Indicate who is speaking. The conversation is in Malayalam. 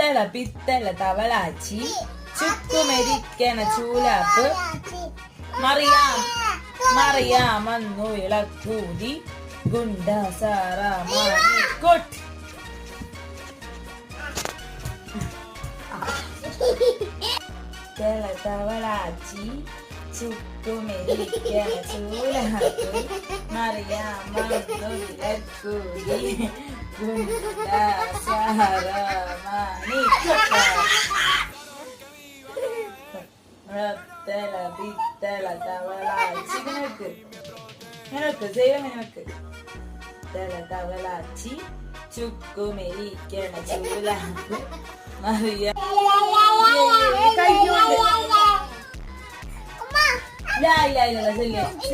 Speaker 1: റത്തള പിത്തള തവളാച്ചി ചുക്കുമെരിക്കണ ചൂലാപ്പ് മറിയാം വന്നു ഇളക്കൂതി ഗുണ്ട സാറാമാണിക്കൊട്ട്. തവളാച്ചി ചുക്കുമെരിക്കണ ചൂലാപ്പ് മറിയാം വന്നു ഇളക്കൂതി ഗുണ്ട സാറാമാണിക്കൊട്ട്. റത്തള പിത്തള തവളാച്ചി നിനക്ക് ചെയ്യണം നിനക്ക്. തവളാച്ചി ചുക്കുമെരിക്കണ ചൂലാപ്പ് മറിയാം കയ്യോണ്ട്. ഇല്ല